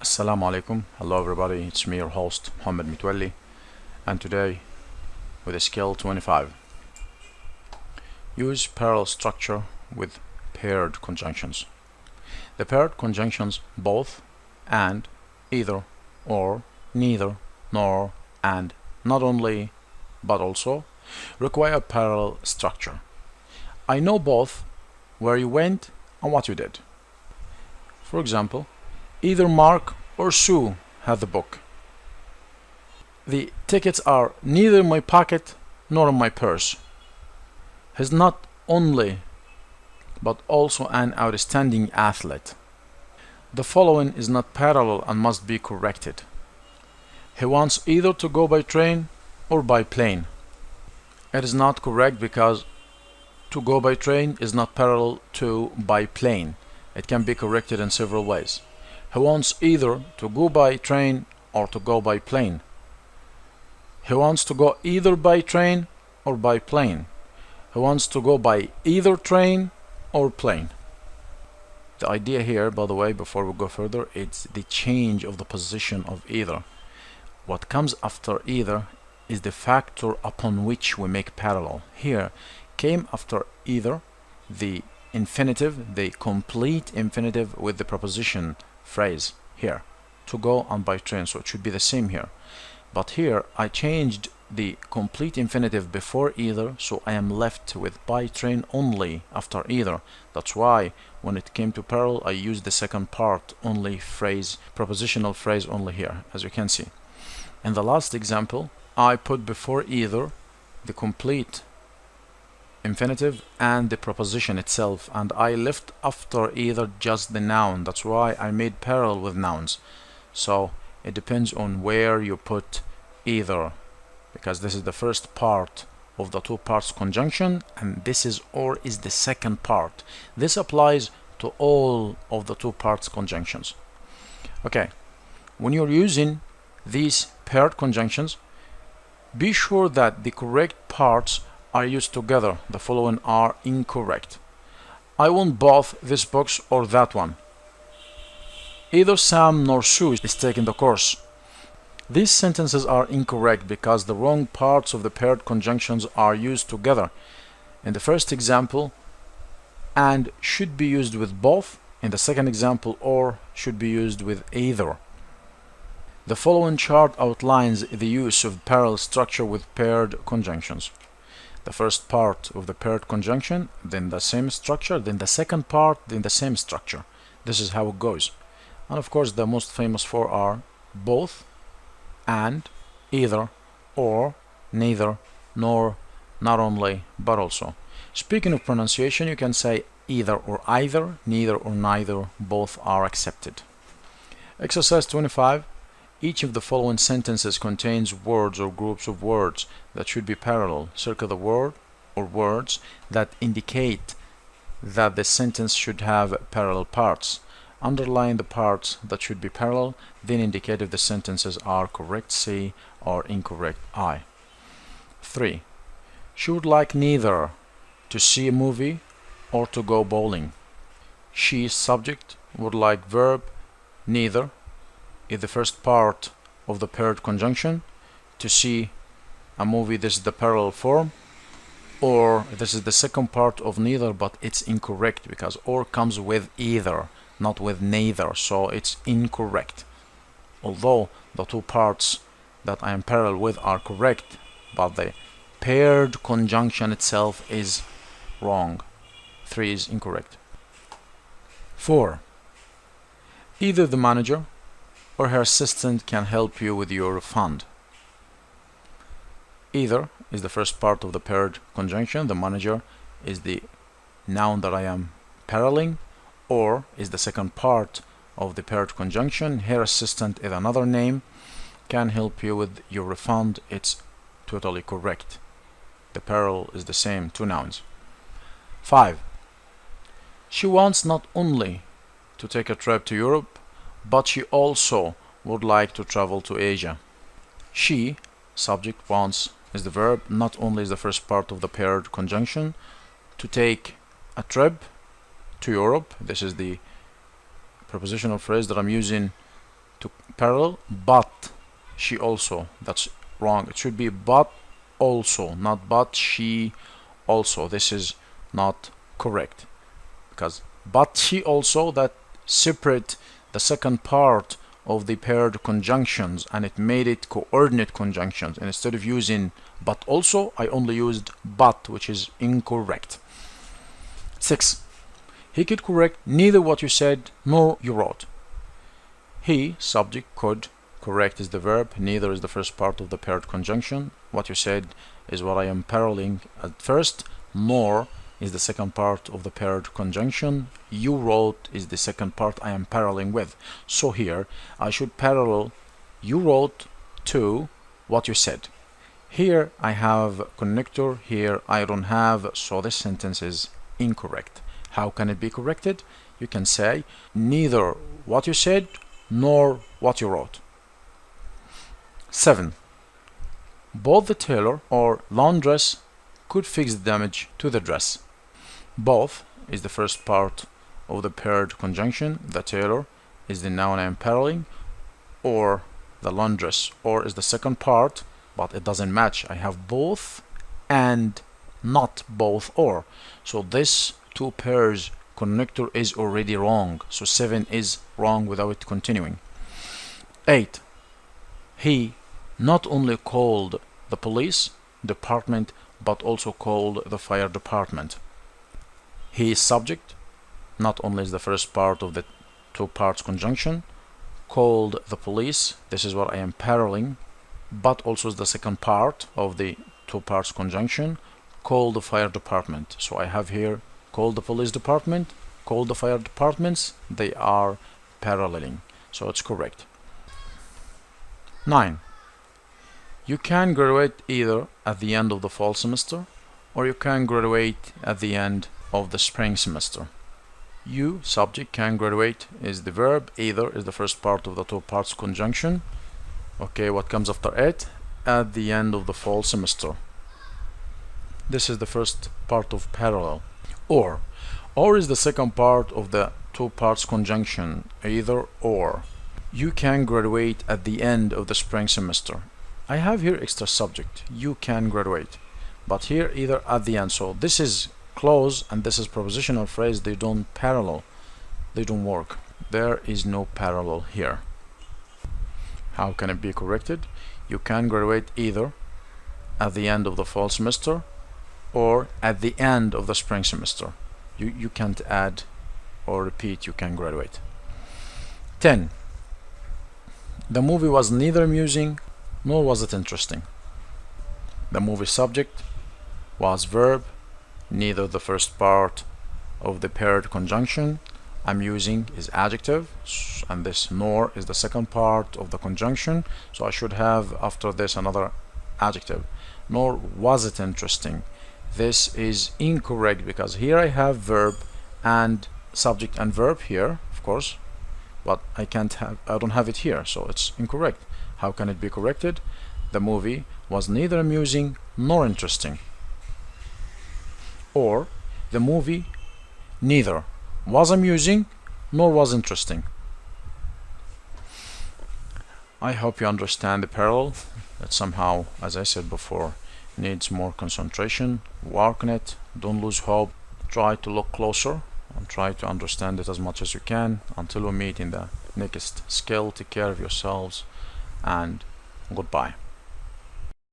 Assalamu alaikum. Hello everybody, it's me, your host, Mohammed Mitwalli, and today with a skill 25. Use parallel structure with paired conjunctions. The paired conjunctions both, and, either, or, neither, nor, and, not only, but also, require parallel structure. I know both, where you went and what you did. For example, either Mark or Sue had the book. The tickets are neither in my pocket nor in my purse. He's not only but also an outstanding athlete. The following is not parallel and must be corrected. He wants either to go by train or by plane. It is not correct because to go by train is not parallel to by plane. It can be corrected in several ways. He wants either to go by train or to go by plane. He wants to go either by train or by plane. He wants to go by either train or plane. The idea here, by the way, before we go further, it's the change of the position of either. What comes after either is the factor upon which we make parallel. Here came after either the infinitive, the complete infinitive with the preposition phrase here, to go on by train, so it should be the same here. But here I changed the complete infinitive before either, so I am left with by train only after either. That's why when it came to parallel I used the second part only phrase, prepositional phrase only here, as you can see. In the last example I put before either the complete infinitive and the preposition itself, and I left after either just the noun. That's why I made parallel with nouns. So it depends on where you put either, because this is the first part of the two parts conjunction, and this is or is the second part. This applies to all of the two parts conjunctions. Okay, when you're using these paired conjunctions, be sure that the correct parts are used together. The following are incorrect. I want both this books or that one. Either Sam nor Sue is taking the course. These sentences are incorrect because the wrong parts of the paired conjunctions are used together. In the first example, and should be used with both. In the second example, or should be used with either. The following chart outlines the use of parallel structure with paired conjunctions. The first part of the paired conjunction, then the same structure, then the second part, then the same structure. This is how it goes. And of course the most famous four are both, and, either, or, neither, nor, not only, but also. Speaking of pronunciation, you can say either or either, neither or neither, both are accepted. Exercise 25. Each of the following sentences contains words or groups of words that should be parallel. Circle the word or words that indicate that the sentence should have parallel parts. Underline the parts that should be parallel, then indicate if the sentences are correct C or incorrect I. 3. She would like neither to see a movie or to go bowling. She, subject, would like verb, neither is the first part of the paired conjunction. To see a movie, this is the parallel form, or this is the second part of neither, but it's incorrect because or comes with either, not with neither, so it's incorrect. Although the two parts that I am parallel with are correct, but the paired conjunction itself is wrong. 3 is incorrect. 4. Either the manager or her assistant can help you with your refund. Either is the first part of the paired conjunction. The manager is the noun that I am paralleling, or is the second part of the paired conjunction. Her assistant is another name, can help you with your refund. It's totally correct. The parallel is the same, two nouns. 5. She wants not only to take a trip to Europe, but she also would like to travel to Asia. She, subject, wants is the verb, not only is the first part of the paired conjunction. To take a trip to Europe, this is the prepositional phrase that I'm using to parallel, but she also. That's wrong. It should be but also, not but she also. This is not correct, because but she also, that separate the second part of the paired conjunctions and it made it coordinate conjunctions, and instead of using but also I only used but, which is incorrect. 6. He could correct neither what you said nor you wrote. He, subject, could. Correct is the verb, neither is the first part of the paired conjunction. What you said is what I am paralleling at first, nor is the second part of the paired conjunction. You wrote is the second part I am paralleling with. So here I should parallel you wrote to what you said. Here I have connector, here I don't have, so this sentence is incorrect. How can it be corrected? You can say neither what you said nor what you wrote. 7. Both the tailor or laundress could fix the damage to the dress. Both is the first part of the paired conjunction. The tailor is the noun I am paralleling, or the laundress, or is the second part, but it doesn't match. I have both and not both or. So this two pairs connector is already wrong. So 7 is wrong without continuing. 8. He not only called the police department but also called the fire department. He is subject, not only is the first part of the two parts conjunction, called the police, this is what I am paralleling, but also is the second part of the two parts conjunction, called the fire department. So I have here called the police department, called the fire departments, they are paralleling, so it's correct. 9. You can graduate either at the end of the fall semester or you can graduate at the end of the spring semester. You, subject, can graduate is the verb, either is the first part of the two parts conjunction. Okay, what comes after it? At the end of the fall semester. This is the first part of parallel. Or is the second part of the two parts conjunction, either or. You can graduate at the end of the spring semester. I have here extra subject, you can graduate, but here either at the end. So this is clause and this is prepositional phrase, they don't parallel, they don't work. There is no parallel here. How can it be corrected? You can graduate either at the end of the fall semester or at the end of the spring semester. You can't add or repeat, you can graduate. 10. The movie was neither amusing nor was it interesting. The movie subject was verb, neither the first part of the paired conjunction. Amusing is adjective, and this nor is the second part of the conjunction, so I should have after this another adjective. Nor was it interesting. This is incorrect because here I have verb and subject and verb here, of course, but I don't have it here, so it's incorrect. How can it be corrected? The movie was neither amusing nor interesting. Or the movie neither was amusing nor was interesting. I hope you understand the parallel. That somehow, as I said before, needs more concentration. Work on it, don't lose hope, try to look closer and try to understand it as much as you can. Until we meet in the next skill, take care of yourselves and goodbye.